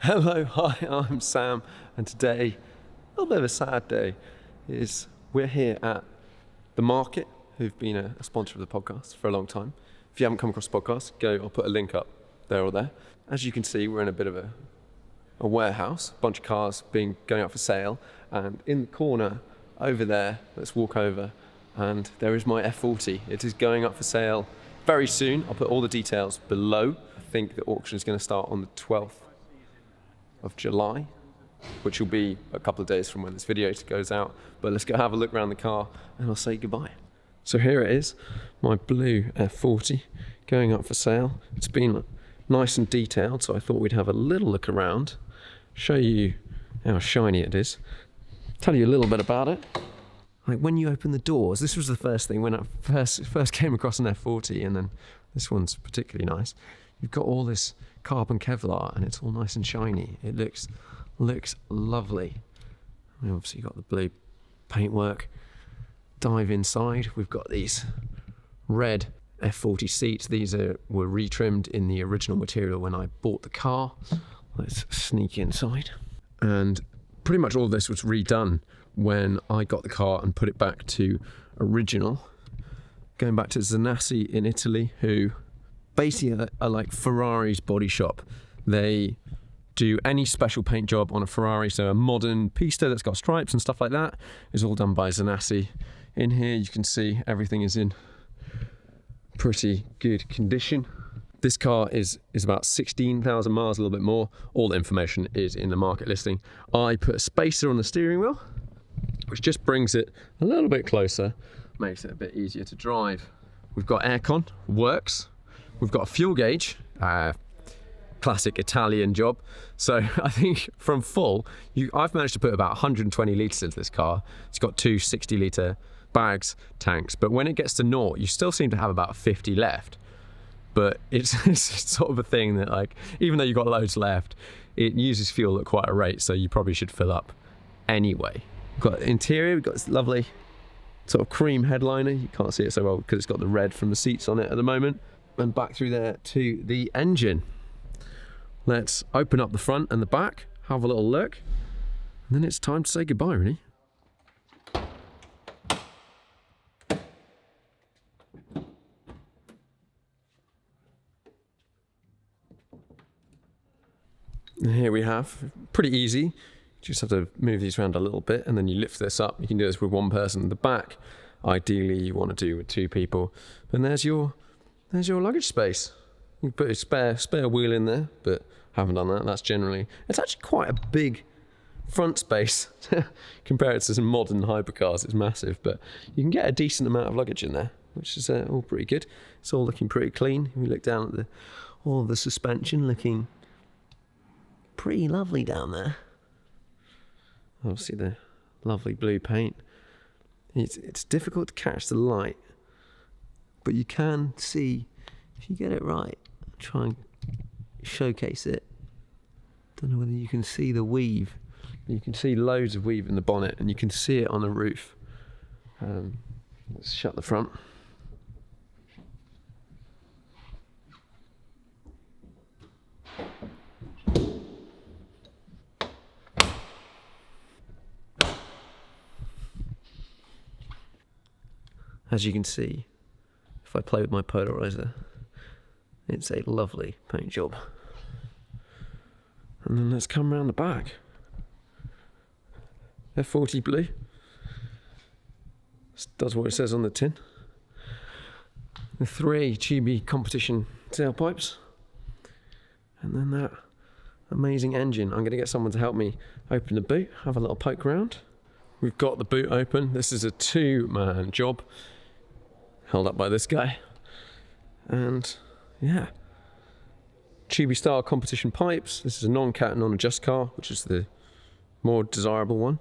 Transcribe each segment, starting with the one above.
Hello, hi, I'm Sam, and today, a little bit of a sad day, is we're here at the Market, who've been a sponsor of the podcast for a long time. If you haven't come across the podcast, I'll put a link up there or there. As you can see, we're in a bit of a warehouse, a bunch of cars going out for sale, and in the corner over there, let's walk over, and there is my F40. It is going up for sale very soon. I'll put all the details below. I think the auction is going to start on the 12th of July, which will be a couple of days from when this video goes out. But let's go have a look around the car and I'll say goodbye. So here it is, my blue F40 going up for sale. It's been nice and detailed, so I thought we'd have a little look around, show you how shiny it is, tell you a little bit about it. Like when you open the doors, this was the first thing when I first came across an F40, and then this one's particularly nice. You've got all this carbon Kevlar and it's all nice and shiny. It looks lovely. I mean, obviously you've got the blue paintwork. Dive inside, we've got these red F40 seats. These were retrimmed in the original material when I bought the car. Let's sneak inside. And pretty much all of this was redone when I got the car and put it back to original. Going back to Zanassi in Italy, who basically are like Ferrari's body shop. They do any special paint job on a Ferrari, so a modern pista that's got stripes and stuff like that is all done by Zanassi. In here you can see everything is in pretty good condition. This car is about 16,000 miles, a little bit more. All the information is in the market listing. I put a spacer on the steering wheel, which just brings it a little bit closer, makes it a bit easier to drive. We've got aircon, works. We've got a fuel gauge, classic Italian job. So I think from full, I've managed to put about 120 litres into this car. It's got two 60-litre bags, tanks, but when it gets to naught, you still seem to have about 50 left. But it's sort of a thing that, like, even though you've got loads left, it uses fuel at quite a rate, so you probably should fill up anyway. We've got interior, we've got this lovely sort of cream headliner. You can't see it so well because it's got the red from the seats on it at the moment. And back through there to the engine. Let's open up the front and the back, have a little look, and then it's time to say goodbye, really. And here we have, pretty easy. You just have to move these around a little bit and then you lift this up. You can do this with one person in the back. Ideally you want to do with two people. And there's your luggage space. You can put a spare wheel in there, but haven't done that. It's actually quite a big front space compared to some modern hypercars. It's massive, but you can get a decent amount of luggage in there, which is all pretty good. It's all looking pretty clean. We look down at all the suspension, looking pretty lovely down there. Obviously the lovely blue paint. It's difficult to catch the light, but you can see, if you get it right, try and showcase it. Don't know whether you can see the weave. You can see loads of weave in the bonnet and you can see it on the roof. Let's shut the front. As you can see, if I play with my polarizer, it's a lovely paint job. And then let's come around the back. F40 blue. This does what it says on the tin. The 3 tubey competition tailpipes. And then that amazing engine. I'm going to get someone to help me open the boot, have a little poke around. We've got the boot open. This is a 2-man job, held up by this guy. And yeah, tubey style competition pipes. This is a non-cat, non-adjust car, which is the more desirable one.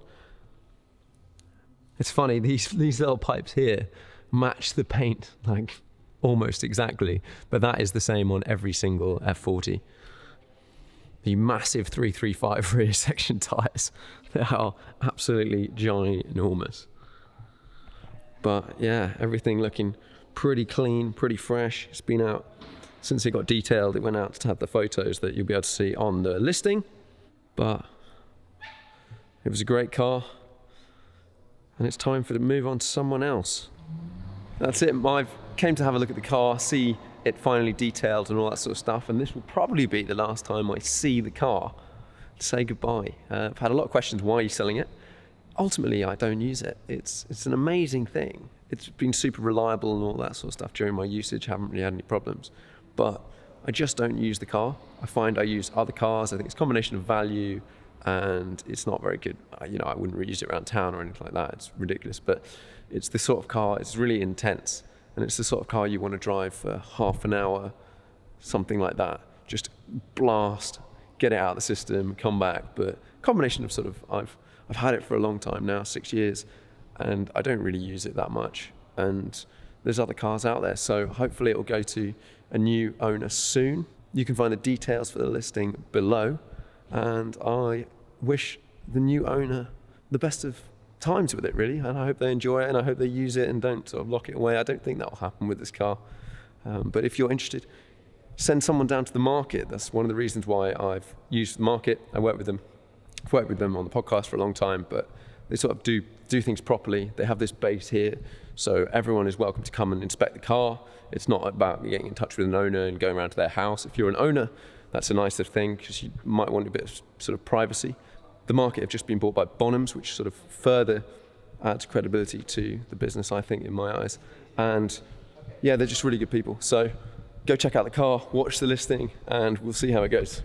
It's funny, these little pipes here match the paint like almost exactly, but that is the same on every single F40. The massive 335 rear section tyres, they are absolutely ginormous. But yeah, everything looking pretty clean, pretty fresh. It's been out since it got detailed. It went out to have the photos that you'll be able to see on the listing. but it was a great car, and it's time for to move on to someone else. That's it. I came to have a look at the car, see it finally detailed and all that sort of stuff, and this will probably be the last time I see the car to say goodbye. I've had a lot of questions, why are you selling it? Ultimately, I don't use it. It's an amazing thing. It's been super reliable and all that sort of stuff during my usage, haven't really had any problems. But I just don't use the car. I find I use other cars. I think it's a combination of value and it's not very good. I wouldn't reuse it around town or anything like that. It's ridiculous, but it's the sort of car, it's really intense. And it's the sort of car you want to drive for half an hour, something like that. Just blast, get it out of the system, come back. But combination of sort of, I've had it for a long time now, 6 years, and I don't really use it that much. And there's other cars out there, so hopefully it will go to a new owner soon. You can find the details for the listing below, and I wish the new owner the best of times with it, really, and I hope they enjoy it, and I hope they use it and don't sort of lock it away. I don't think that will happen with this car, but if you're interested, send someone down to the market. That's one of the reasons why I've used the market. I've worked with them on the podcast for a long time, but they sort of do things properly. They have this base here, so everyone is welcome to come and inspect the car. It's not about getting in touch with an owner and going around to their house. If you're an owner, that's a nicer thing because you might want a bit of sort of privacy. The market have just been bought by Bonhams, which sort of further adds credibility to the business, I think, in my eyes. And yeah, they're just really good people. So go check out the car, watch the listing, and we'll see how it goes.